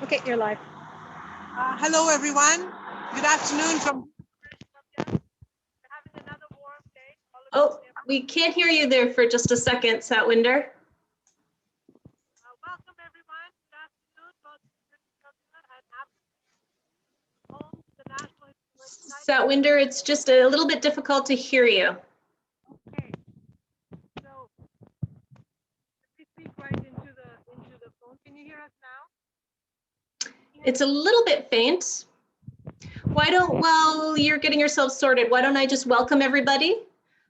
Okay, you're live. Hello, everyone. Good afternoon from. Oh, we can't hear you there for just a second, Satwinder. Welcome, everyone. Good afternoon. Satwinder, it's just a little bit difficult to hear you. Okay. So, we speak right into the phone. Can you hear us now? It's a little bit faint. While you're getting yourself sorted, why don't I just welcome everybody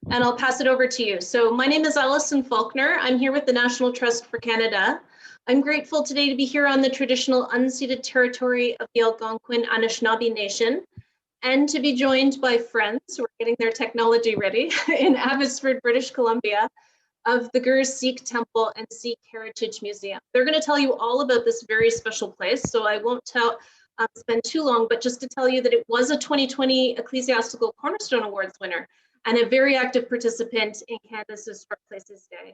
and I'll pass it over to you. So my name is Alison Faulkner. I'm here with the National Trust for Canada. I'm grateful today to be here on the traditional unceded territory of the Algonquin Anishinaabe Nation and to be joined by friends who are getting their technology ready in Abbotsford, British Columbia, of the Gur Sikh Temple and Sikh Heritage Museum. They're going to tell you all about this very special place, so I won't spend too long, but just to tell you that it was a 2020 Ecclesiastical Cornerstone Awards winner and a very active participant in Canada's Historic Places Day.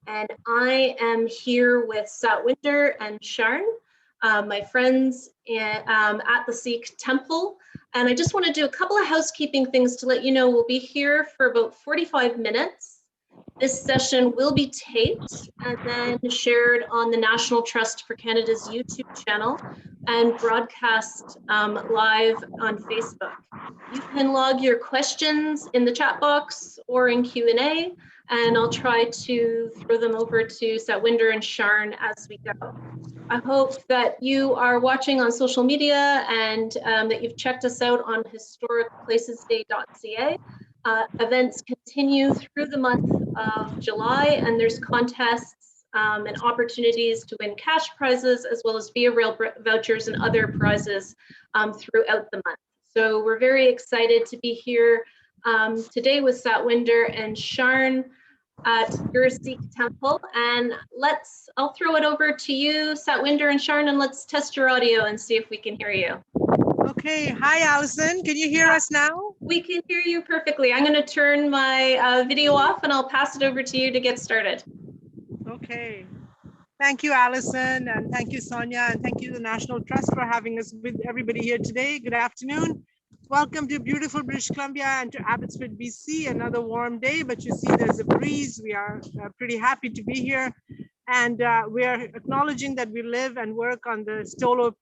And I am here with Satwinder and Sharn, my friends at the Sikh Temple. And I just want to do a couple of housekeeping things to let you know we'll be here for about 45 minutes. This session will be taped and then shared on the National Trust for Canada's YouTube channel and broadcast live on Facebook. You can log your questions in the chat box or in Q&A, and I'll try to throw them over to Satwinder and Sharn as we go. I hope that you are watching on social media and that you've checked us out on historicplacesday.ca. Events continue through the month of July, and there's contests and opportunities to win cash prizes as well as Via Rail vouchers and other prizes throughout the month. So we're very excited to be here today with Satwinder and Sharn at Gur Sikh Temple. And I'll throw it over to you, Satwinder and Sharn, and let's test your audio and see if we can hear you. Okay. Hi, Alison. Can you hear us now? We can hear you perfectly. I'm going to turn my video off and I'll pass it over to you to get started. Okay. Thank you, Alison, and thank you, Sonia, and thank you, the National Trust, for having us with everybody here today. Good afternoon. Welcome to beautiful British Columbia and to Abbotsford, BC. Another warm day, but you see there's a breeze. We are pretty happy to be here. And we are acknowledging that we live and work on the Stolo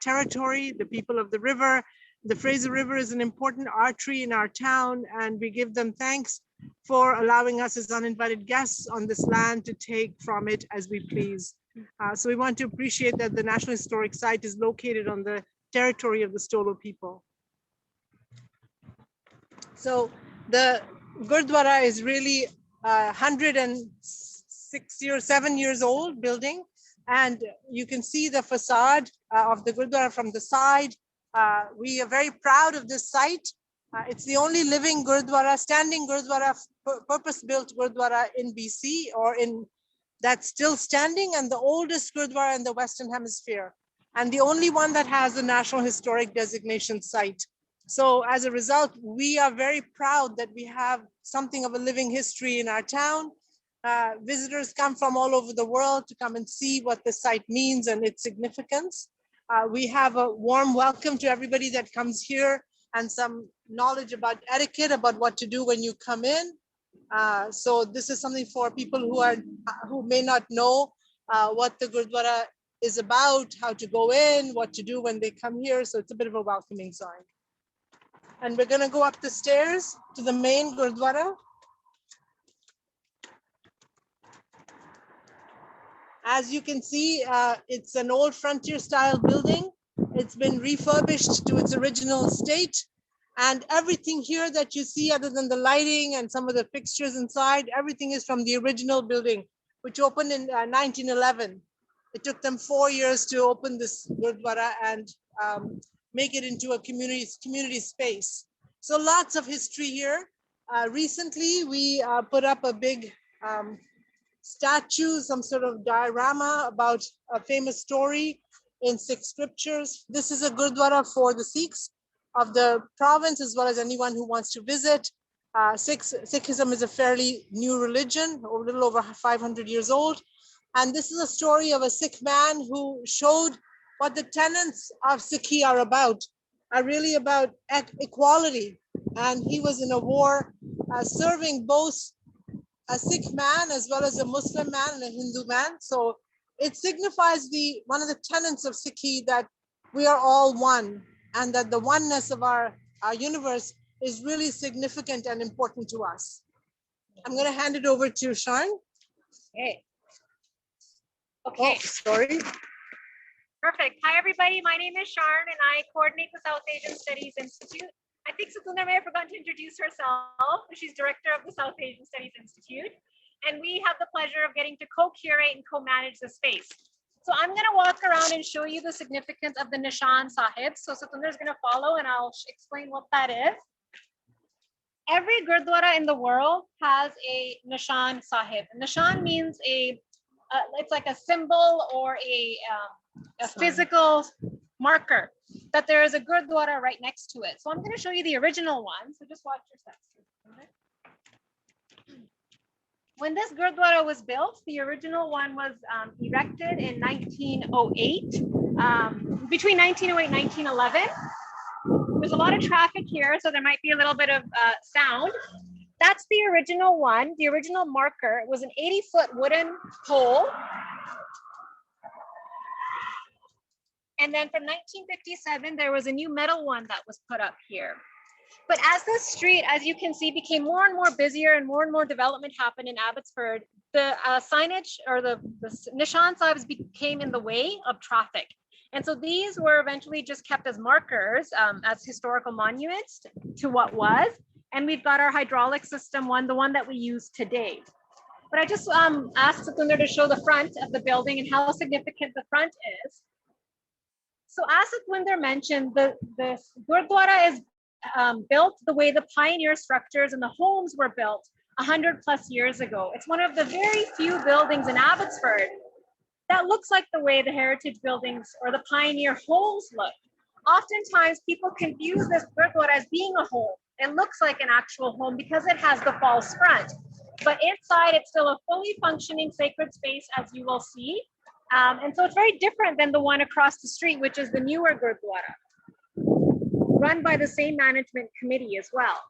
territory, the people of the river. The Fraser River is an important artery in our town, and we give them thanks for allowing us as uninvited guests on this land to take from it as we please. So we want to appreciate that the National Historic Site is located on the territory of the Stolo people. So the Gurdwara is really 7 years old building, and you can see the facade of the Gurdwara from the side. We are very proud of this site. It's the only living Gurdwara, standing Gurdwara, purpose-built Gurdwara in BC, or in that's still standing, and the oldest Gurdwara in the Western Hemisphere, and the only one that has a National Historic Designation site. So as a result, we are very proud that we have something of a living history in our town. Visitors come from all over the world to come and see what the site means and its significance. We have a warm welcome to everybody that comes here and some knowledge about etiquette, about what to do when you come in. So this is something for people who may not know what the Gurdwara is about, how to go in, what to do when they come here. So it's a bit of a welcoming sign. And we're going to go up the stairs to the main Gurdwara. As you can see, it's an old frontier style building. It's been refurbished to its original state. And everything here that you see, other than the lighting and some of the fixtures inside, everything is from the original building, which opened in 1911. It took them 4 years to open this Gurdwara and make it into a community space. So lots of history here. Recently, we put up a big statue, some sort of diorama about a famous story in Sikh scriptures. This is a Gurdwara for the Sikhs of the province, as well as anyone who wants to visit. Sikhism is a fairly new religion, a little over 500 years old. And this is a story of a Sikh man who showed what the tenets of Sikhi are about, are really about equality. And he was in a war serving both a Sikh man as well as a Muslim man and a Hindu man. So it signifies one of the tenets of Sikhi, that we are all one, and that the oneness of our universe is really significant and important to us. I'm going to hand it over to Sharon. Okay. Oh, sorry. Perfect. Hi, everybody. My name is Sharon, and I coordinate the South Asian Studies Institute. I think Satunda may have forgotten to introduce herself. She's director of the South Asian Studies Institute. And we have the pleasure of getting to co-curate and co-manage the space. So I'm going to walk around and show you the significance of the Nishan Sahib. So Satunda is going to follow, and I'll explain what that is. Every Gurdwara in the world has a Nishan Sahib. Nishan means it's like a symbol or a physical marker that there is a Gurdwara right next to it. So I'm going to show you the original one. So just watch your steps. When this Gurdwara was built, the original one was erected in 1908, between 1908 and 1911. There's a lot of traffic here, so there might be a little bit of sound. That's the original one. The original marker was an 80-foot wooden pole. And then from 1957, there was a new metal one that was put up here. But as this street, as you can see, became more and more busier and more development happened in Abbotsford, the signage or the Nishan Sahibs became in the way of traffic. And so these were eventually just kept as markers, as historical monuments to what was. And we've got our hydraulic system one, the one that we use today. But I just asked Satunda to show the front of the building and how significant the front is. So as Satwinder mentioned, the Gurdwara is built the way the pioneer structures and the homes were built 100+ years ago. It's one of the very few buildings in Abbotsford that looks like the way the heritage buildings or the pioneer homes look. Oftentimes people confuse this Gurdwara as being a home. It looks like an actual home because it has the false front. But inside it's still a fully functioning sacred space, as you will see. And so it's very different than the one across the street, which is the newer Gurdwara, run by the same management committee as well.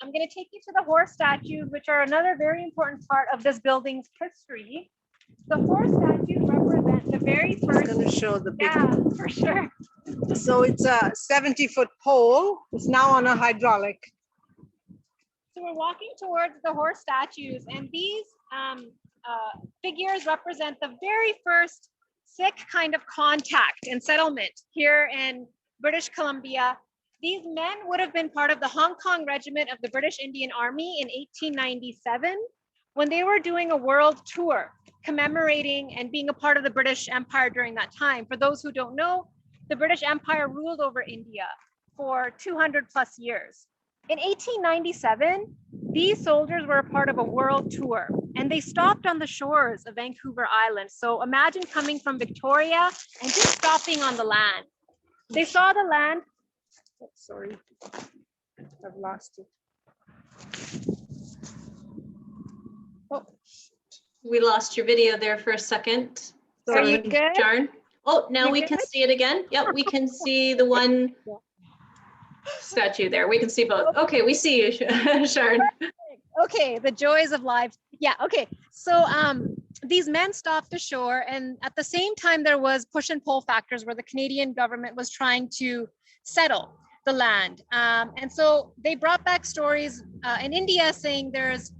I'm going to take you to the horse statues, which are another very important part of this building's history. The horse statues represent the very first. I'm going to show the big. Yeah, for sure. So it's a 70-foot pole. It's now on a hydraulic. So we're walking towards the horse statues, and these figures represent the very first Sikh kind of contact and settlement here in British Columbia. These men would have been part of the Hong Kong Regiment of the British Indian Army in 1897 when they were doing a world tour commemorating and being a part of the British Empire during that time. For those who don't know, the British Empire ruled over India for 200+ years. In 1897, these soldiers were a part of a world tour and they stopped on the shores of Vancouver Island. So imagine coming from Victoria and just stopping on the land. They saw the land. Oh, sorry, I've lost it. Oh, we lost your video there for a second. Are you good? Sharon? Oh, now we can see it again. Yep, we can see the one statue there. We can see both. Okay, we see you, Sharon. Okay, the joys of life. Yeah, okay. So these men stopped ashore, and at the same time there was push and pull factors where the Canadian government was trying to settle the land. And so they brought back stories in India saying there's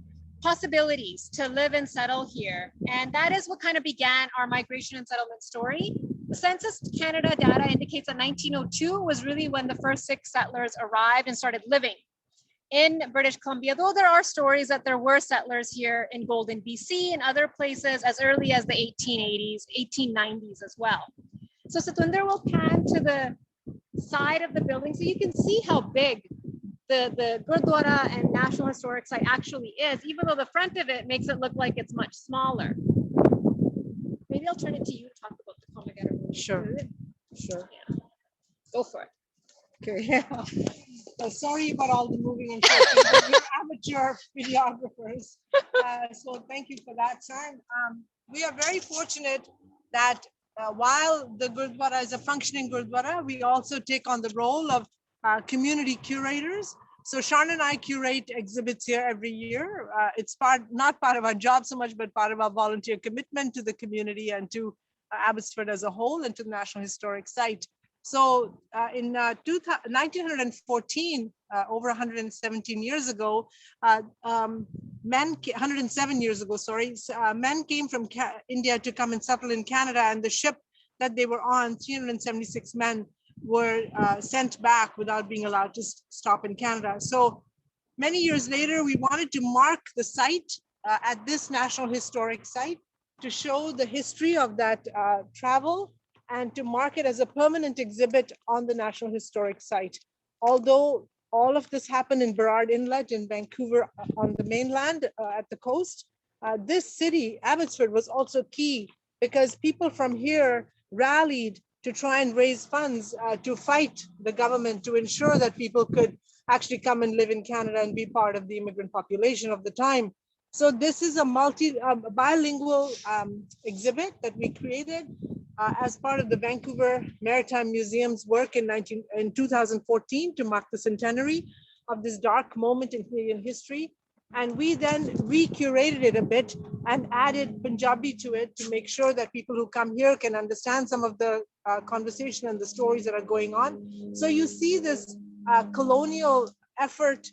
possibilities to live and settle here. And that is what kind of began our migration and settlement story. The Census Canada data indicates that 1902 was really when the first Sikh settlers arrived and started living in British Columbia, though there are stories that there were settlers here in Golden, BC and other places as early as the 1880s, 1890s as well. So Satwinder will pan to the side of the building so you can see how big the Gurdwara and National Historic Site actually is, even though the front of it makes it look like it's much smaller. Maybe I'll turn it to you to talk about the Komagata. Sure, sure. Yeah. Go for it. Okay. Sorry about all the moving and shaking, but we're amateur videographers. So thank you for that, Sharon. We are very fortunate that while the Gurdwara is a functioning Gurdwara, we also take on the role of community curators. So Sean and I curate exhibits here every year. It's not part of our job so much, but part of our volunteer commitment to the community and to Abbotsford as a whole and to the National Historic Site. So in 1914, over 117 years ago, 107 years ago, sorry, men came from India to come and settle in Canada, and the ship that they were on, 376 men, were sent back without being allowed to stop in Canada. So many years later, we wanted to mark the site at this National Historic Site to show the history of that travel and to mark it as a permanent exhibit on the National Historic Site. Although all of this happened in Burrard Inlet in Vancouver on the mainland at the coast, this city, Abbotsford, was also key because people from here rallied to try and raise funds to fight the government to ensure that people could actually come and live in Canada and be part of the immigrant population of the time. So this is a bilingual exhibit that we created as part of the Vancouver Maritime Museum's work in 2014 to mark the centenary of this dark moment in Canadian history. And we then recurated it a bit and added Punjabi to it to make sure that people who come here can understand some of the conversation and the stories that are going on. So you see this colonial effort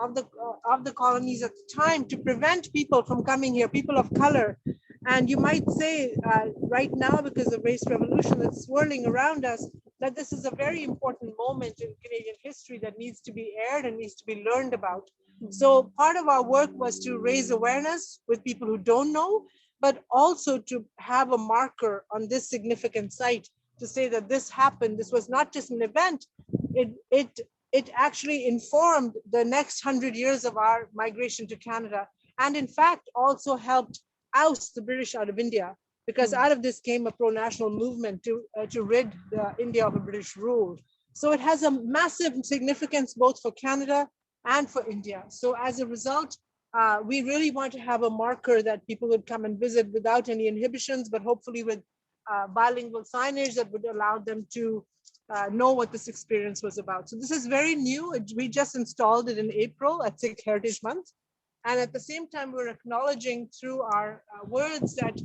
of the colonies at the time to prevent people from coming here, people of color. And you might say right now, because of race revolution that's swirling around us, that this is a very important moment in Canadian history that needs to be aired and needs to be learned about. So part of our work was to raise awareness with people who don't know, but also to have a marker on this significant site to say that this happened. This was not just an event. It actually informed the next 100 years of our migration to Canada, and in fact also helped oust the British out of India, because out of this came a pro-national movement to rid India of a British rule. So it has a massive significance both for Canada and for India. So as a result, we really want to have a marker that people would come and visit without any inhibitions, but hopefully with bilingual signage that would allow them to know what this experience was about. So this is very new. We just installed it in April at Sikh Heritage Month. And at the same time, we're acknowledging through our words that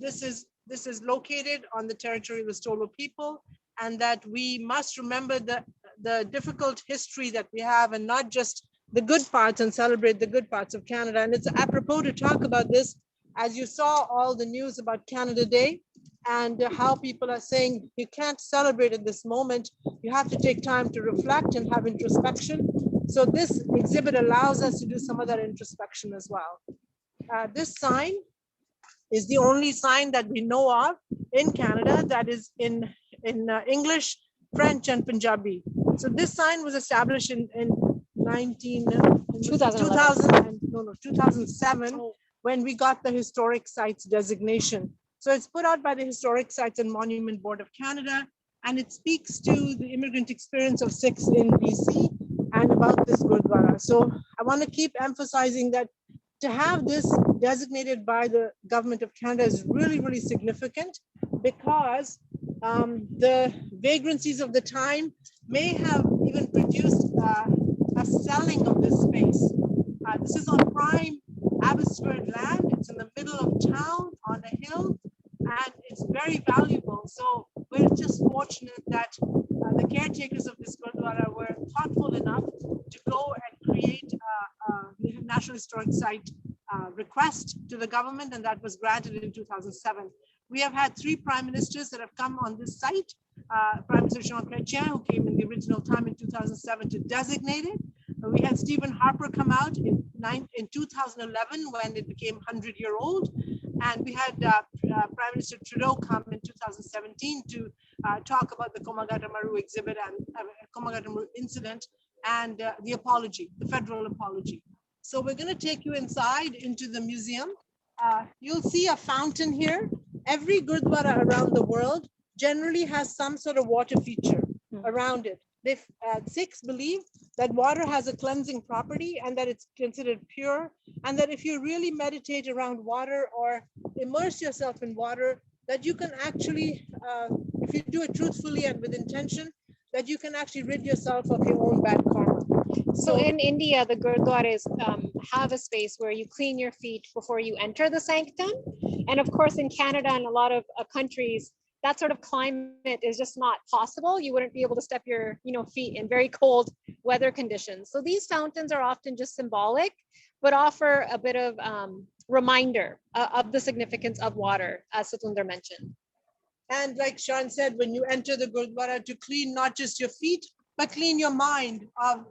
this is located on the territory of the Stolo people, and that we must remember the difficult history that we have and not just the good parts, and celebrate the good parts of Canada. And it's apropos to talk about this, as you saw all the news about Canada Day and how people are saying you can't celebrate at this moment. You have to take time to reflect and have introspection. So this exhibit allows us to do some of that introspection as well. This sign is the only sign that we know of in Canada that is in English, French, and Punjabi. So this sign was established in 2007 when we got the Historic Sites designation. So it's put out by the Historic Sites and Monument Board of Canada, and it speaks to the immigrant experience of Sikhs in BC and about this Gurdwara. So I want to keep emphasizing that to have this designated by the Government of Canada is really, really significant, because the vagrancies of the time may have even produced a selling of this space. This is on prime Abbotsford land. It's in the middle of town on a hill, and it's very valuable. So we're just fortunate that the caretakers of this Gurdwara were thoughtful enough to go and create a National Historic Site request to the government, and that was granted in 2007. We have had 3 prime ministers that have come on this site. Prime Minister Jean Chrétien, who came in the original time in 2007 to designate it. We had Stephen Harper come out in 2011 when it became 100-year-old. And we had Prime Minister Trudeau come in 2017 to talk about the Komagata-Maru exhibit and Komagata-Maru incident and the apology, the federal apology. So we're going to take you inside into the museum. You'll see a fountain here. Every Gurdwara around the world generally has some sort of water feature around it. Sikhs believe that water has a cleansing property and that it's considered pure, and that if you really meditate around water or immerse yourself in water, that you can actually, if you do it truthfully and with intention, that you can actually rid yourself of your own bad karma. So in India, the Gurdwaras have a space where you clean your feet before you enter the sanctum. And of course, in Canada and a lot of countries, that sort of climate is just not possible. You wouldn't be able to step your feet in very cold weather conditions. So these fountains are often just symbolic, but offer a bit of reminder of the significance of water, as Satinder mentioned. And like Sean said, when you enter the Gurdwara, to clean not just your feet, but clean your mind of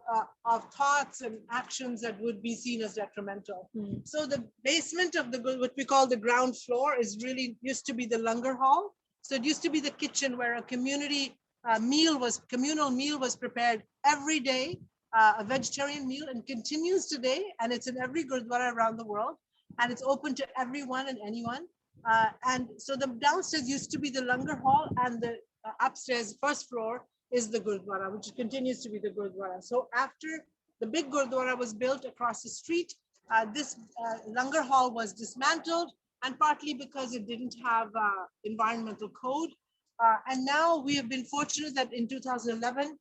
thoughts and actions that would be seen as detrimental. So the basement of what we call the ground floor is really used to be the langar hall. So it used to be the kitchen where a community communal meal was prepared every day, a vegetarian meal, and continues today. And it's in every Gurdwara around the world. And it's open to everyone and anyone. And so the downstairs used to be the langar hall, and the upstairs, first floor, is the Gurdwara, which continues to be the Gurdwara. So after the big Gurdwara was built across the street, this langar hall was dismantled, and partly because it didn't have environmental code. And now we have been fortunate that in 2011,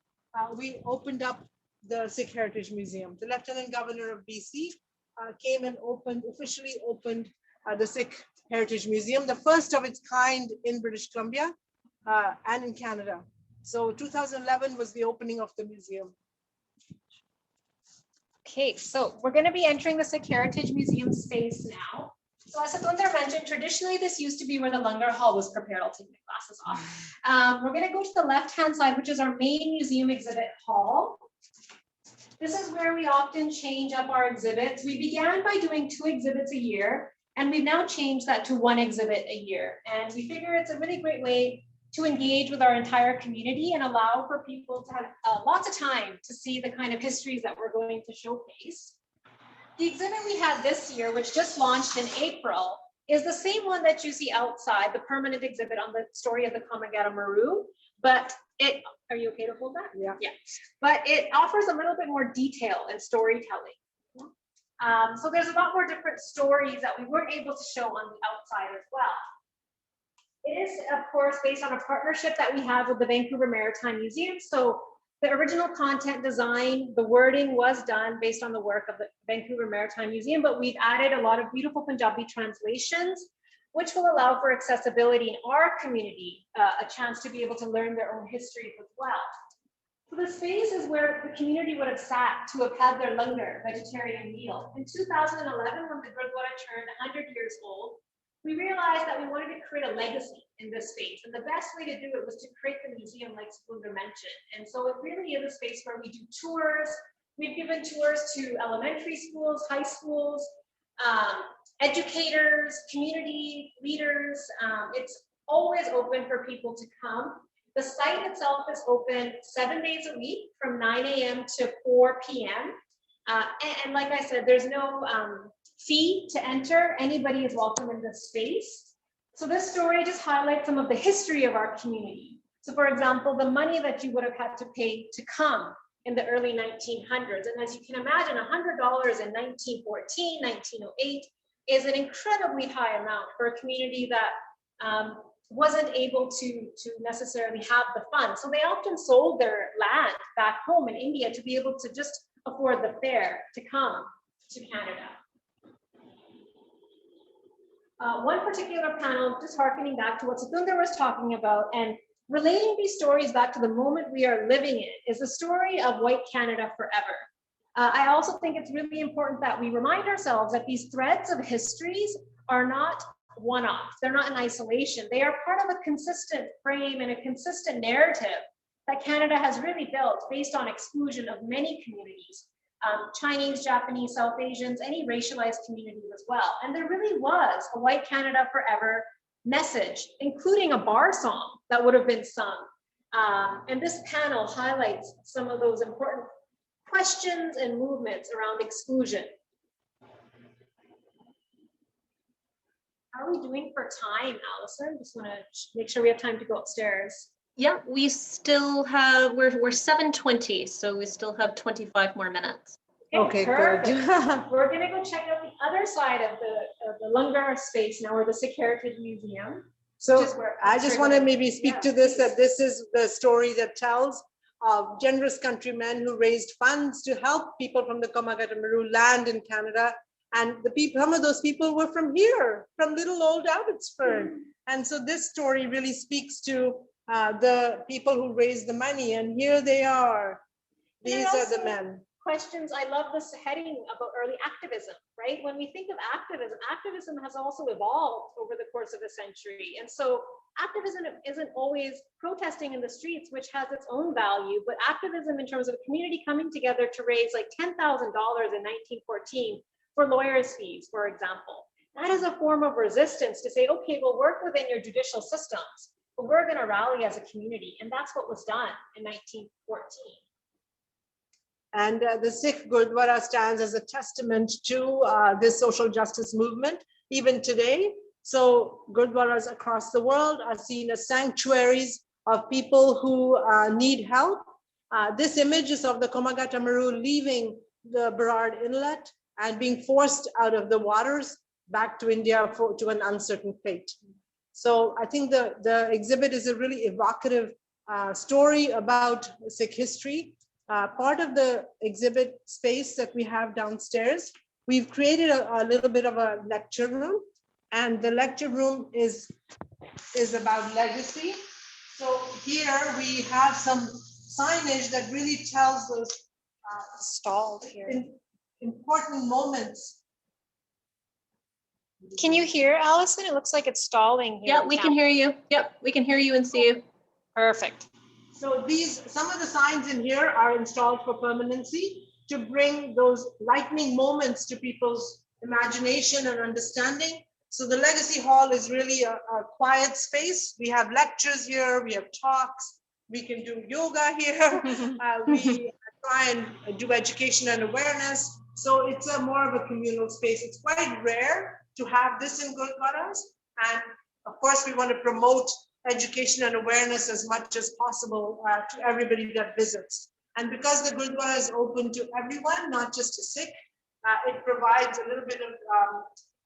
we opened up the Sikh Heritage Museum. The Lieutenant Governor of BC came and officially opened the Sikh Heritage Museum, the first of its kind in British Columbia and in Canada. So 2011 was the opening of the museum. Okay, so we're going to be entering the Sikh Heritage Museum space now. So as Satinder mentioned, traditionally this used to be where the langar hall was prepared. I'll take my glasses off. We're going to go to the left-hand side, which is our main museum exhibit hall. This is where we often change up our exhibits. We began by doing 2 exhibits a year, and we've now changed that to 1 exhibit a year. And we figure it's a really great way to engage with our entire community and allow for people to have lots of time to see the kind of histories that we're going to showcase. The exhibit we had this year, which just launched in April, is the same one that you see outside, the permanent exhibit on the story of the Kamagata Maru, but are you okay to hold that? Yeah. Yeah. But it offers a little bit more detail and storytelling. So there's a lot more different stories that we weren't able to show on the outside as well. It is, of course, based on a partnership that we have with the Vancouver Maritime Museum. So the original content design, the wording was done based on the work of the Vancouver Maritime Museum, but we've added a lot of beautiful Punjabi translations, which will allow for accessibility in our community, a chance to be able to learn their own histories as well. So the space is where the community would have sat to have had their langar, vegetarian meal. In 2011, when the Gurdwara turned 100 years old, we realized that we wanted to create a legacy in this space. And the best way to do it was to create the museum like Satinder mentioned. And so it really is a space where we do tours. We've given tours to elementary schools, high schools, educators, community leaders. It's always open for people to come. The site itself is open 7 days a week from 9 a.m. to 4 p.m. And like I said, there's no fee to enter. Anybody is welcome in this space. So this story just highlights some of the history of our community. So for example, the money that you would have had to pay to come in the early 1900s. And as you can imagine, $100 in 1914, 1908 is an incredibly high amount for a community that wasn't able to necessarily have the funds. So they often sold their land back home in India to be able to just afford the fare to come to Canada. One particular panel, just harkening back to what Satinder was talking about and relating these stories back to the moment we are living in, is the story of White Canada Forever. I also think it's really important that we remind ourselves that these threads of histories are not one-off. They're not in isolation. They are part of a consistent frame and a consistent narrative that Canada has really built based on exclusion of many communities. Chinese, Japanese, South Asians, any racialized communities as well. And there really was a White Canada Forever message, including a bar song that would have been sung. And this panel highlights some of those important questions and movements around exclusion. How are we doing for time, Allison? Just want to make sure we have time to go upstairs. Yeah, we still have, we're 7:20, so we still have 25 more minutes. Okay, perfect. good. We're gonna go check out the other side of the langar space now, or the Sikh Heritage Museum. So is where I just want to triggered. maybe speak Yeah, to this, that please. this is the story that tells of generous countrymen who raised funds to help people from the Komagata-Maru land in Canada. And the people, some of those people were from here, from little old Abbotsford. And so this story really speaks to the people who raised the money. And here they are. These are the men. Questions. I love this heading about early activism, right? When we think of activism, activism has also evolved over the course of a century. And so activism isn't always protesting in the streets, which has its own value, but activism in terms of a community coming together to raise like $10,000 in 1914 for lawyers' fees, for example. That is a form of resistance to say, okay, we'll work within your judicial systems, but we're going to rally as a community. And that's what was done in 1914. And the Sikh Gurdwara stands as a testament to this social justice movement, even today. So Gurdwaras across the world are seen as sanctuaries of people who need help. This image is of the Komagata-Maru leaving the Burrard Inlet and being forced out of the waters back to India to an uncertain fate. So I think the exhibit is a really evocative story about Sikh history. Part of the exhibit space that we have downstairs, we've created a little bit of a lecture room, and the lecture room is about legacy. So here we have some signage that really tells those Stalled here. important moments. Can you hear, Allison? It looks like it's stalling here. Yeah, we can hear you. Yep, we can hear you and see you. Perfect. So some of the signs in here are installed for permanency to bring those lightning moments to people's imagination and understanding. So the Legacy Hall is really a quiet space. We have lectures here, we have talks, we can do yoga here. We try and do education and awareness. So it's a more of a communal space. It's quite rare to have this in Gurdwaras. And of course, we want to promote education and awareness as much as possible to everybody that visits. And because the Gurdwara is open to everyone, not just to Sikh, it provides a little bit of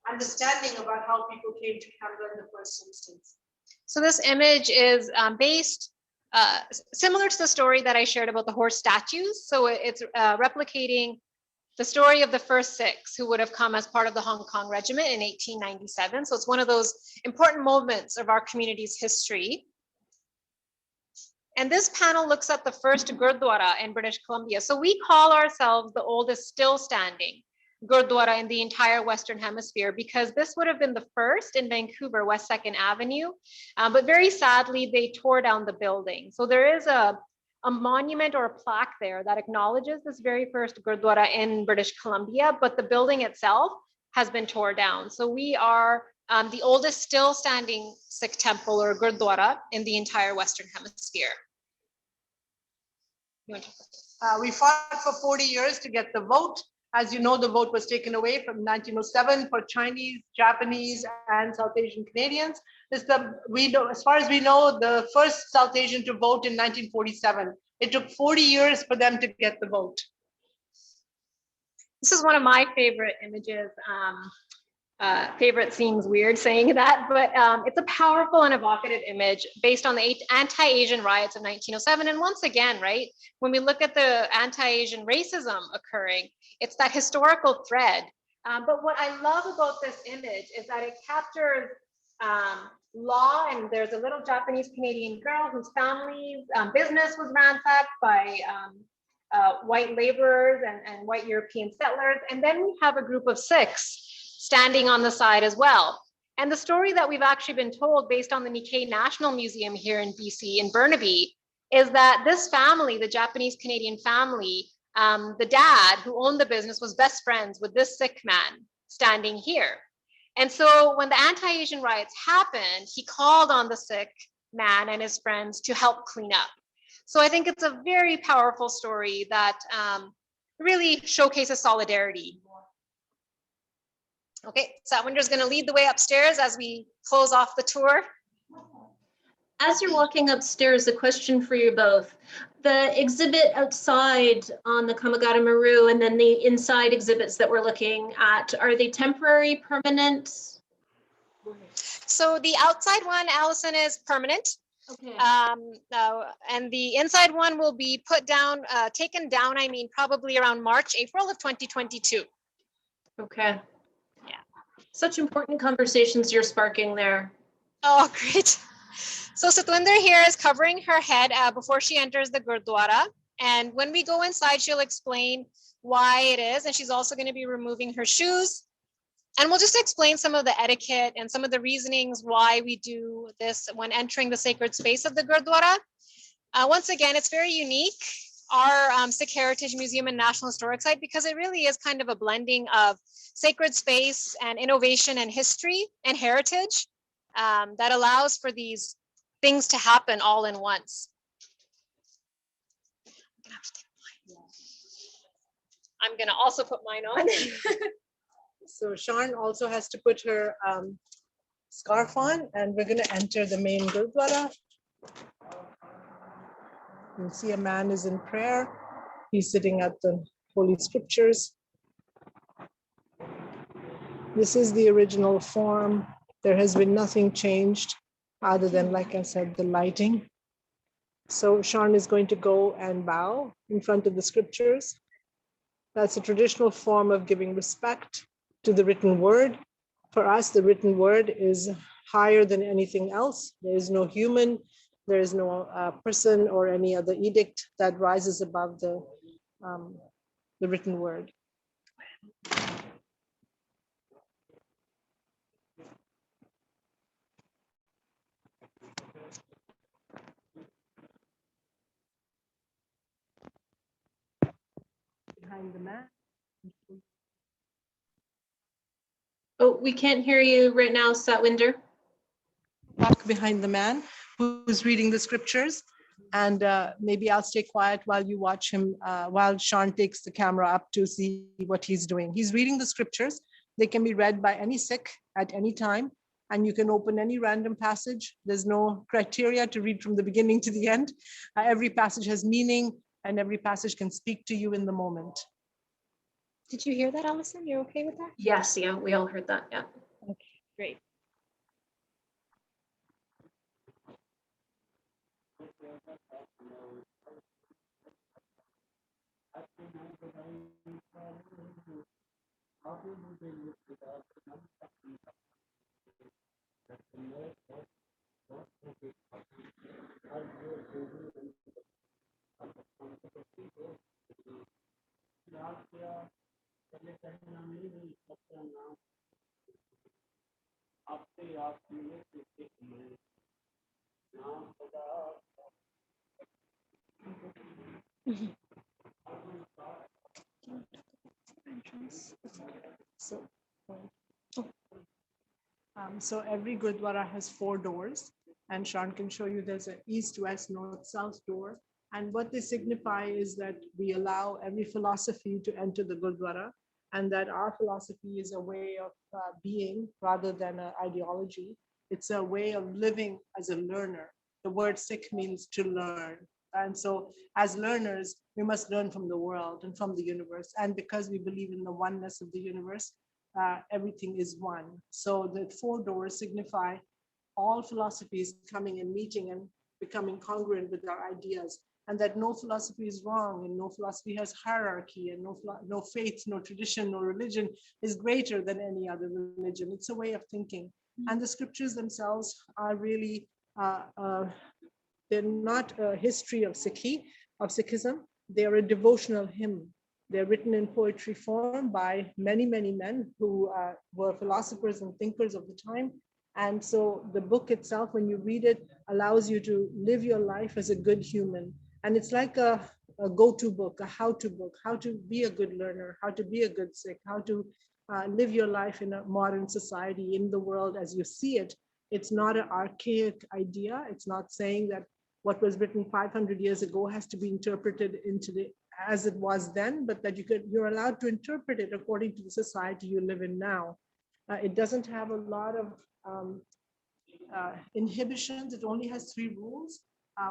understanding about how people came to Canada in the first instance. So this image is based similar to the story that I shared about the horse statues. So it's replicating the story of the first Sikhs who would have come as part of the Hong Kong Regiment in 1897. So it's one of those important moments of our community's history. And this panel looks at the first Gurdwara in British Columbia. So we call ourselves the oldest still standing Gurdwara in the entire Western Hemisphere, because this would have been the first in Vancouver, West 2nd Avenue. But very sadly, they tore down the building. So there is a monument or a plaque there that acknowledges this very first Gurdwara in British Columbia, but the building itself has been torn down. So we are the oldest still standing Sikh temple or Gurdwara in the entire Western Hemisphere. We fought for 40 years to get the vote. As you know, the vote was taken away from 1907 for Chinese, Japanese, and South Asian Canadians. As far as we know, the first South Asian to vote in 1947. It took 40 years for them to get the vote. This is one of my favorite images. Favorite seems weird saying that, but it's a powerful and evocative image based on the anti-Asian riots of 1907. And once again, right, when we look at the anti-Asian racism occurring, it's that historical thread. But what I love about this image is that it captures law, and there's a little Japanese Canadian girl whose family's business was ransacked by white laborers and white European settlers. And then we have a group of Sikhs standing on the side as well. And the story that we've actually been told based on the Nikkei National Museum here in BC, in Burnaby, is that this family, the Japanese Canadian family, the dad who owned the business was best friends with this Sikh man standing here. And so when the anti-Asian riots happened, he called on the Sikh man and his friends to help clean up. So I think it's a very powerful story that really showcases solidarity. Okay, Satwinder's going to lead the way upstairs as we close off the tour. As you're walking upstairs, a question for you both. The exhibit outside on the Komagata-Maru and then the inside exhibits that we're looking at, are they temporary, permanent? So the outside one, Allison, is permanent. Okay. And the inside one will be put down, taken down, I mean, probably around March, April of 2022. Okay. Yeah. Such important conversations you're sparking there. Oh, great. So Satwinder here is covering her head before she enters the Gurdwara. And when we go inside, she'll explain why it is. And she's also going to be removing her shoes. And we'll just explain some of the etiquette and some of the reasonings why we do this when entering the sacred space of the Gurdwara. Once again, it's very unique, our Sikh Heritage Museum and National Historic Site, because it really is kind of a blending of sacred space and innovation and history and heritage that allows for these things to happen all in once. I'm gonna also put mine on. So Sharn also has to put her scarf on, and we're going to enter the main Gurdwara. You see a man is in prayer. He's sitting at the Holy Scriptures. This is the original form. There has been nothing changed other than, like I said, the lighting. So Sharn is going to go and bow in front of the Scriptures. That's a traditional form of giving respect to the written word. For us, the written word is higher than anything else. There is no human, there is no person or any other edict that rises above the written word. Behind the man. Oh, we can't hear you right now, Satwinder. Walk behind the man who's reading the Scriptures. And maybe I'll stay quiet while you watch him, while Sharn takes the camera up to see what he's doing. He's reading the Scriptures. They can be read by any Sikh at any time, and you can open any random passage. There's no criteria to read from the beginning to the end. Every passage has meaning, and every passage can speak to you in the moment. Did you hear that, Allison? You're okay with that? Yes, yeah, we all heard that, yeah. Okay, great. So every Gurdwara has 4 doors, and Sharn can show you there's an east, west, north, south door. And what they signify is that we allow every philosophy to enter the Gurdwara, and that our philosophy is a way of being rather than an ideology. It's a way of living as a learner. The word Sikh means to learn. And so as learners, we must learn from the world and from the universe. And because we believe in the oneness of the universe, everything is one. So the 4 doors signify all philosophies coming and meeting and becoming congruent with our ideas, and that no philosophy is wrong, and no philosophy has hierarchy, and no faith, no tradition, no religion is greater than any other religion. It's a way of thinking. And the Scriptures themselves are really, they're not a history of Sikhism. They are a devotional hymn. They're written in poetry form by many, many men who were philosophers and thinkers of the time. And so the book itself, when you read it, allows you to live your life as a good human. And it's like a go-to book, a how-to book, how to be a good learner, how to be a good Sikh, how to live your life in a modern society, in the world as you see it. It's not an archaic idea. It's not saying that what was written 500 years ago has to be interpreted into the as it was then, but that you're allowed to interpret it according to the society you live in now. It doesn't have a lot of inhibitions. It only has 3 rules.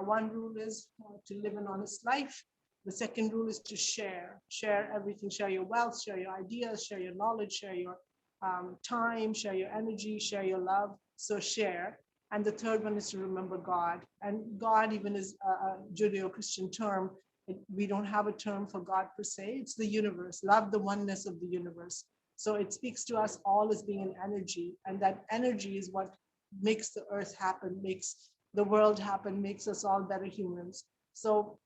One rule is to live an honest life. The second rule is to share everything, share your wealth, share your ideas, share your knowledge, share your time, share your energy, share your love. So share. And the third one is to remember God. And God even is a Judeo-Christian term. We don't have a term for God per se. It's the universe. Love the oneness of the universe. So it speaks to us all as being an energy. And that energy is what makes the earth happen, makes the world happen, makes us all better humans. So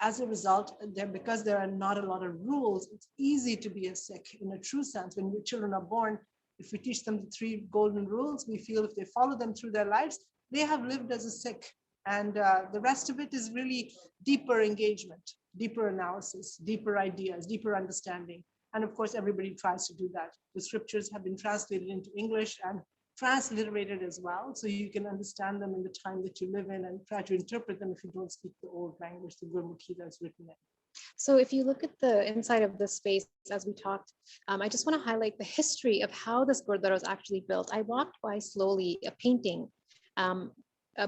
as a result, because there are not a lot of rules, it's easy to be a Sikh in a true sense. When your children are born, if we teach them the 3 golden rules, we feel if they follow them through their lives, they have lived as a Sikh. And the rest of it is really deeper engagement, deeper analysis, deeper ideas, deeper understanding. And of course, everybody tries to do that. The scriptures have been translated into English and transliterated as well, so you can understand them in the time that you live in and try to interpret them if you don't speak the old language, the Gurmukhi that's written in. So if you look at the inside of this space, as we talked, I just want to highlight the history of how this Gurdwara was actually built. I walked by slowly a painting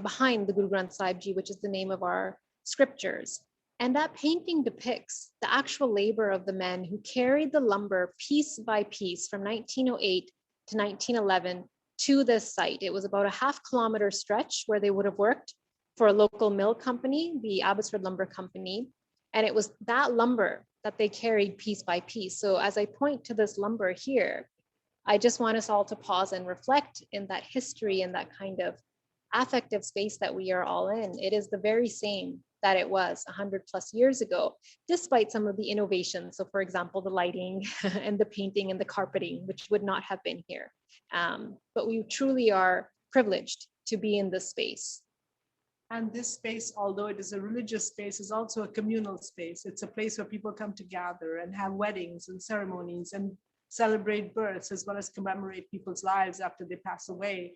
behind the Guru Granth Sahib Ji, which is the name of our scriptures. And that painting depicts the actual labor of the men who carried the lumber piece by piece from 1908 to 1911 to this site. It was about a half-kilometer stretch where they would have worked for a local mill company, the Abbotsford Lumber Company. And it was that lumber that they carried piece by piece. So as I point to this lumber here, I just want us all to pause and reflect in that history and that kind of affective space that we are all in. It is the very same that it was 100 plus years ago, despite some of the innovations. So for example, the lighting and the painting and the carpeting, which would not have been here. But we truly are privileged to be in this space. And this space, although it is a religious space, is also a communal space. It's a place where people come to gather and have weddings and ceremonies and celebrate births, as well as commemorate people's lives after they pass away.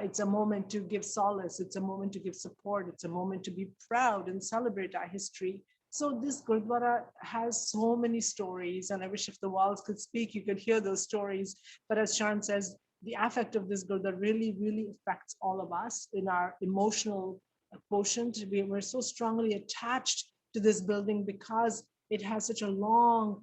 It's a moment to give solace. It's a moment to give support. It's a moment to be proud and celebrate our history. So this Gurdwara has so many stories, and I wish if the walls could speak, you could hear those stories. But as Shan says, the affect of this Gurdwara really, really affects all of us in our emotional quotient. We're so strongly attached to this building because it has such a long,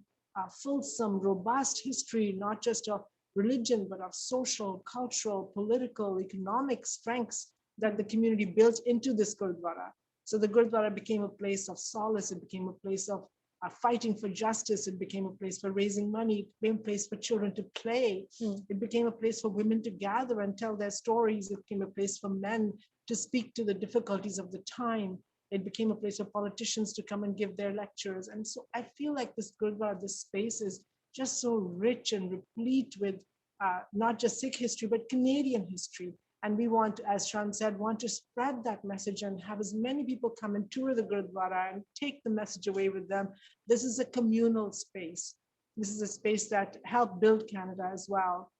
fulsome, robust history, not just of religion, but of social, cultural, political, economic strengths that the community built into this Gurdwara. So the Gurdwara became a place of solace. It became a place of fighting for justice. It became a place for raising money. It became a place for children to play. It became a place for women to gather and tell their stories. It became a place for men to speak to the difficulties of the time. It became a place for politicians to come and give their lectures. And so I feel like this Gurdwara, this space is just so rich and replete with not just Sikh history, but Canadian history. And we want, as Shan said, want to spread that message and have as many people come and tour the Gurdwara and take the message away with them. This is a communal space. This is a space that helped build Canada as well.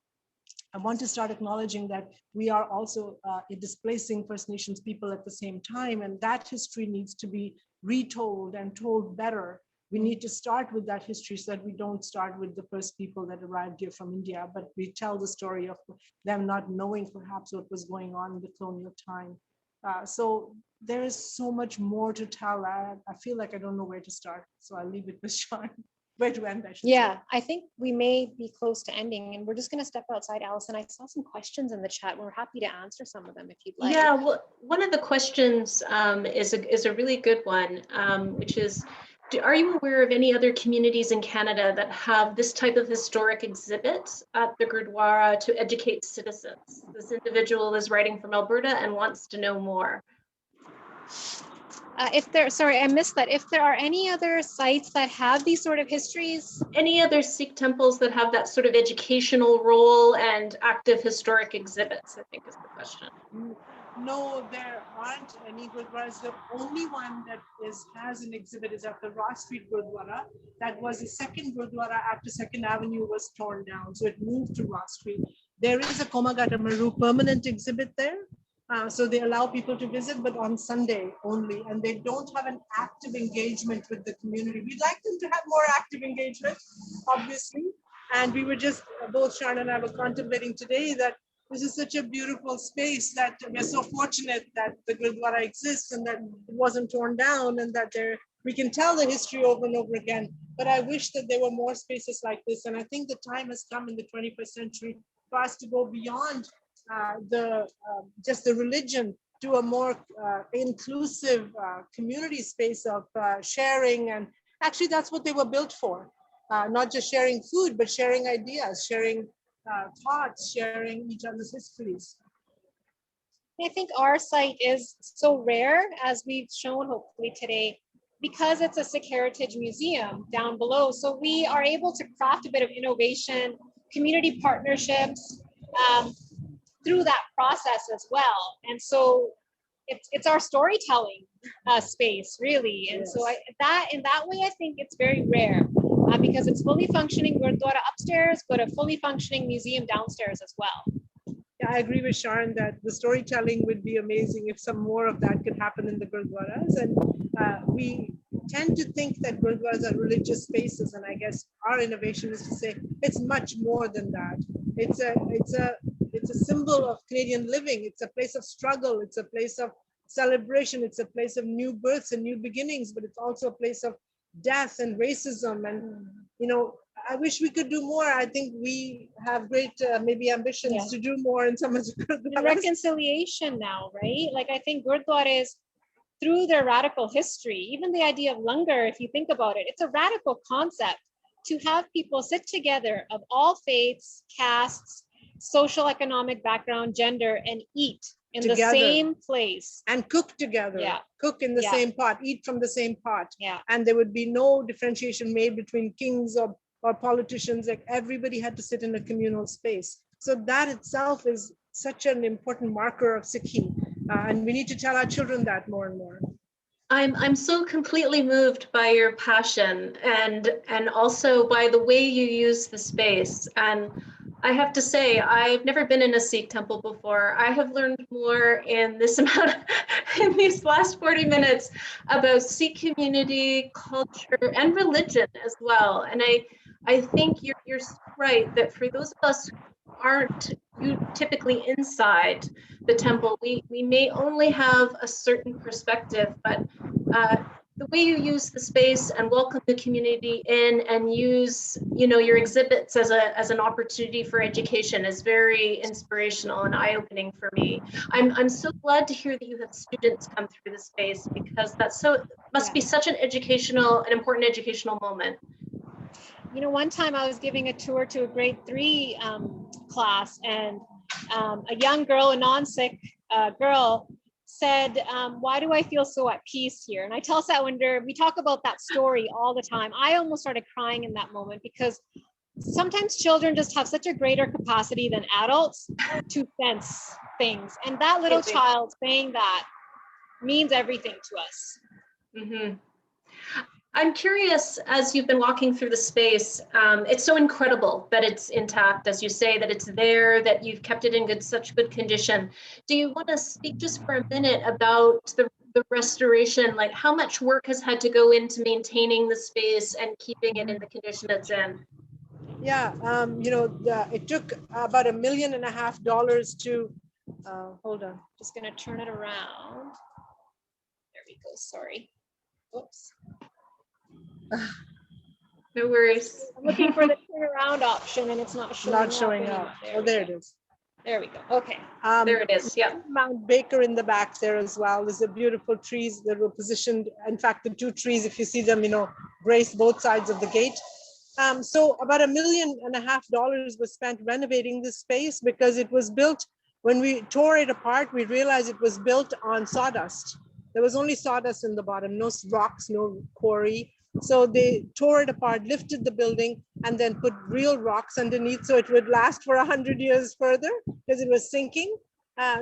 I want to start acknowledging that we are also displacing First Nations people at the same time, and that history needs to be retold and told better. We need to start with that history so that we don't start with the first people that arrived here from India, but we tell the story of them not knowing perhaps what was going on in the colonial time. So there is so much more to tell. I feel like I don't know where to start, so I'll leave it with Sean. Where to end, I should say. I think we may be close to ending, and we're just going to step outside, Alison. I saw some questions in the chat. We're happy to answer some of them if you'd like. Yeah, well, one of the questions is a really good one, which is, are you aware of any other communities in Canada that have this type of historic exhibit at the Gurdwara to educate citizens? This individual is writing from Alberta and wants to know more. Sorry, I missed that. If there are any other sites that have these sort of histories? Any other Sikh temples that have that sort of educational role and active historic exhibits, I think is the question. No, there aren't any Gurdwaras. The only one that has an exhibit is at the Ross Street Gurdwara. That was the second Gurdwara after 2nd Avenue was torn down. So it moved to Ross Street. There is a Komagata Maru permanent exhibit there. So they allow people to visit, but on Sunday only, and they don't have an active engagement with the community. We'd like them to have more active engagement, obviously. And we were just, both Sean and I were contemplating today that this is such a beautiful space that we're so fortunate that the Gurdwara exists and that it wasn't torn down and that there We can tell the history over and over again, but I wish that there were more spaces like this. And I think the time has come in the 21st century for us to go beyond just the religion to a more inclusive community space of sharing. And actually, that's what they were built for. Not just sharing food, but sharing ideas, sharing thoughts, sharing each other's histories. I think our site is so rare, as we've shown hopefully today, because it's a Sikh Heritage Museum down below. So we are able to craft a bit of innovation, community partnerships through that process as well. And so it's our storytelling space, really. And so in that way, I think it's very rare because it's fully functioning Gurdwara upstairs, but a fully functioning museum downstairs as well. Yeah, I agree with Sharon that the storytelling would be amazing if some more of that could happen in the Gurdwaras. And we tend to think that Gurdwaras are religious spaces, and I guess our innovation is to say it's much more than that. It's a symbol of Canadian living. It's a place of struggle. It's a place of celebration. It's a place of new births and new beginnings, but it's also a place of death and racism. And, you know, I wish we could do more. I think we have great maybe ambitions to do more in some of the Gurdwaras. Reconciliation now, right? Like I think Gurdwara is, through their radical history, even the idea of langar, if you think about it, it's a radical concept to have people sit together of all faiths, castes, social, economic background, gender, and eat in together. The same place. And cook together. Yeah. Cook in the same pot, eat from the same pot. Yeah. And there would be no differentiation made between kings or politicians. Like everybody had to sit in a communal space. So that itself is such an important marker of Sikhi. And we need to tell our children that more and more. I'm so completely moved by your passion and also by the way you use the space. And I have to say, I've never been in a Sikh temple before. I have learned more in this amount, in these last 40 minutes about Sikh community, culture, and religion as well. And I think you're right that for those of us who aren't typically inside the temple, we may only have a certain perspective, but the way you use the space and welcome the community in and use, you know, your exhibits as an opportunity for education is very inspirational and eye-opening for me. I'm so glad to hear that you have students come through the space, because that's must be such an important educational moment. You know, one time I was giving a tour to a grade 3 class, and a young girl, a non-Sikh girl, said, why do I feel so at peace here? And I tell Satwinder, we talk about that story all the time. I almost started crying in that moment, because sometimes children just have such a greater capacity than adults to sense things. And that little child saying that means everything to us. Mm-hmm. I'm curious, as you've been walking through the space, it's so incredible that it's intact, as you say, that it's there, that you've kept it in such good condition. Do you want to speak just for a minute about the restoration, like how much work has had to go into maintaining the space and keeping it in the condition it's in? Yeah, you know, it took about $1.5 million to, hold on. Just going to turn it around. There we go, sorry. Whoops. No worries. I'm looking for the turnaround option and it's not showing up. There it is. There we go. Okay. There it is. Yeah. Mount Baker in the back there as well. There's a beautiful trees that were positioned. In fact, the 2 trees, if you see them, you know, grace both sides of the gate. So about $1.5 million was spent renovating this space, because it was built, when we tore it apart, we realized it was built on sawdust. There was only sawdust in the bottom, no rocks, no quarry. So they tore it apart, lifted the building, and then put real rocks underneath so it would last for 100 years further, because it was sinking.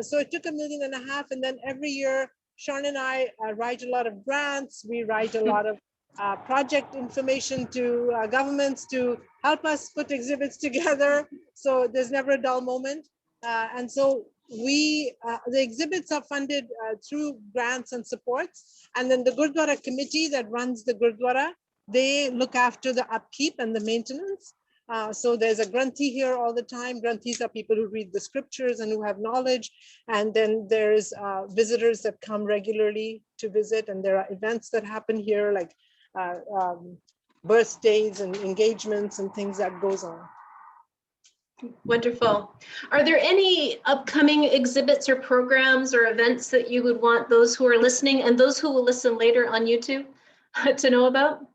So it took $1.5 million, and then every year, Sean and I write a lot of grants. We write a lot of project information to governments to help us put exhibits together. So there's never a dull moment. And so the exhibits are funded through grants and supports. And then the Gurdwara committee that runs the Gurdwara, they look after the upkeep and the maintenance. So there's a Granthi here all the time. Granthis are people who read the scriptures and who have knowledge. And then there's visitors that come regularly to visit. And there are events that happen here, like birthdays and engagements and things that goes on. Wonderful. Are there any upcoming exhibits or programs or events that you would want those who are listening and those who will listen later on YouTube to know about?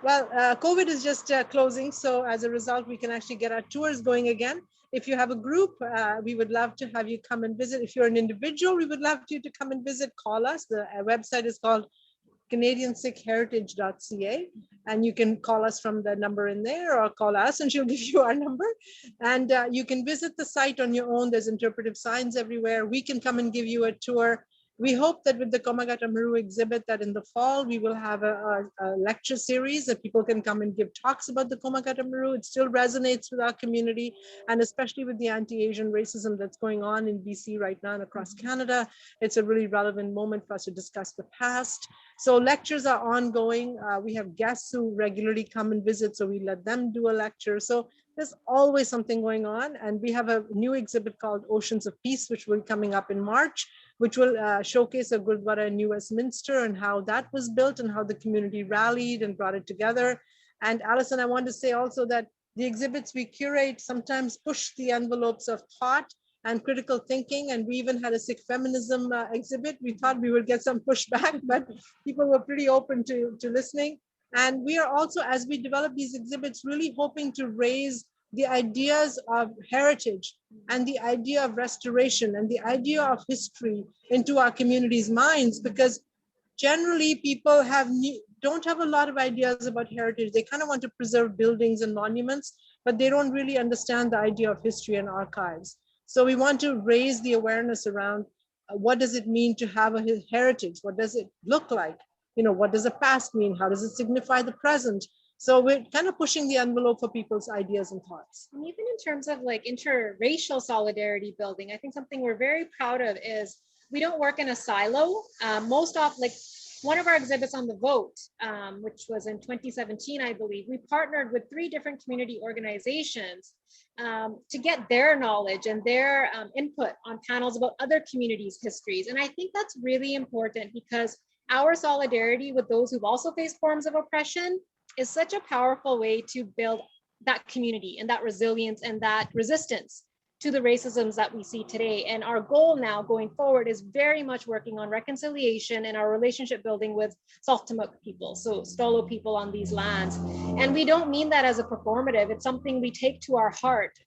Well, COVID is just closing. So as a result, we can actually get our tours going again. If you have a group, we would love to have you come and visit. If you're an individual, we would love you to come and visit, call us. The website is called CanadianSikhHeritage.ca, and you can call us from the number in there or call us and she'll give you our number. And you can visit the site on your own. There's interpretive signs everywhere. We can come and give you a tour. We hope that with the Komagata Maru exhibit that in the fall, we will have a lecture series that people can come and give talks about the Komagata Maru. It still resonates with our community, and especially with the anti-Asian racism that's going on in BC right now and across Canada. It's a really relevant moment for us to discuss the past. So lectures are ongoing. We have guests who regularly come and visit, so we let them do a lecture. So there's always something going on. And we have a new exhibit called Oceans of Peace, which will be coming up in March, which will showcase a Gurdwara in New Westminster and how that was built and how the community rallied and brought it together. And Alison, I want to say also that the exhibits we curate sometimes push the envelopes of thought and critical thinking. And we even had a Sikh feminism exhibit. We thought we would get some pushback, but people were pretty open to listening. And we are also, as we develop these exhibits, really hoping to raise the ideas of heritage and the idea of restoration and the idea of history into our community's minds, because generally people don't have a lot of ideas about heritage. They kind of want to preserve buildings and monuments, but they don't really understand the idea of history and archives. So we want to raise the awareness around what does it mean to have a heritage? What does it look like? You know, what does the past mean? How does it signify the present? So we're kind of pushing the envelope for people's ideas and thoughts. And even in terms of like interracial solidarity building, I think something we're very proud of is we don't work in a silo. Most often, like one of our exhibits on the vote, which was in 2017, I believe, we partnered with 3 different community organizations to get their knowledge and their input on panels about other communities' histories. And I think that's really important because our solidarity with those who've also faced forms of oppression is such a powerful way to build that community and that resilience and that resistance to the racisms that we see today. And our goal now going forward is very much working on reconciliation and our relationship building with Saltamuk people, so Stolo people on these lands. And we don't mean that as a performative. It's something we take to our heart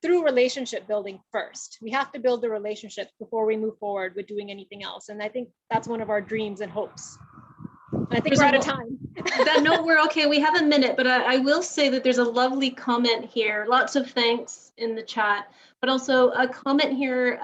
through relationship building first. We have to build the relationships before we move forward with doing anything else. And I think that's one of our dreams and hopes. I think we're out of time. No, we're okay. We have a minute, but I will say that there's a lovely comment here. Lots of thanks in the chat, but also a comment here.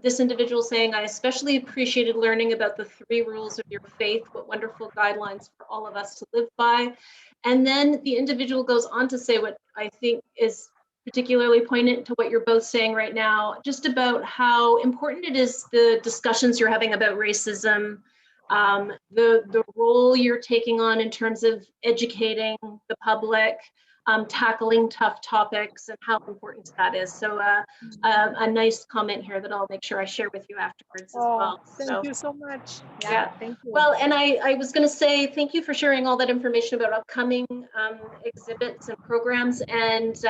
This individual saying, I especially appreciated learning about the 3 rules of your faith. What wonderful guidelines for all of us to live by. And then the individual goes on to say what I think is particularly poignant to what you're both saying right now, just about how important it is the discussions you're having about racism, the role you're taking on in terms of educating the public, tackling tough topics, and how important that is. So a nice comment here that I'll make sure I share with you afterwards as well. Thank you so much. Yeah, thank you. Well, and I was going to say thank you for sharing all that information about upcoming exhibits and programs. And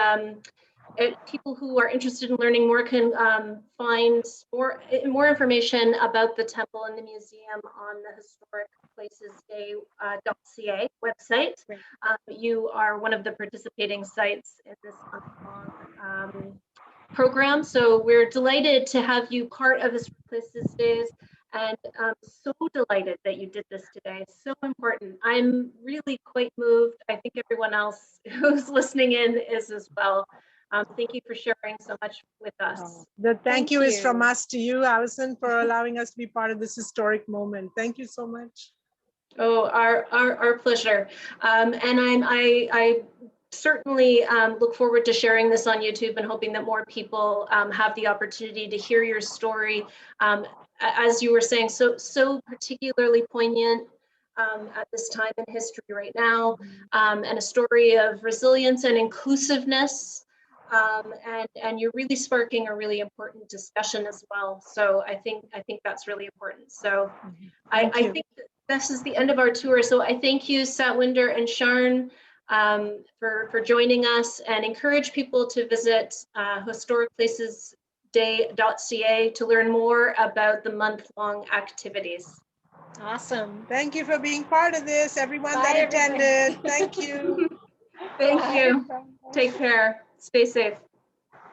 people who are interested in learning more can find more information about the temple and the museum on the historicplacesday.ca website. You are one of the participating sites in this month-long program, so we're delighted to have you part of Historic Places Days, and so delighted that you did this today. So important. I'm really quite moved. I think everyone else who's listening in is as well. Thank you for sharing so much with us. The thank you is from us to you, Alison, for allowing us to be part of this historic moment. Thank you so much. Oh, our pleasure. And I certainly look forward to sharing this on YouTube and hoping that more people have the opportunity to hear your story. As you were saying, so particularly poignant. at this time in history right now, and a story of resilience and inclusiveness. And you're really sparking a really important discussion as well. So I think that's really important. So I think that this is the end of our tour. So I thank you, Satwinder and Sharn, for joining us, and encourage people to visit historicplacesday.ca to learn more about the month-long activities. Awesome. Thank you for being part of this, everyone Bye, that everybody. attended. Thank you. Thank Bye. you. Take care. Stay safe.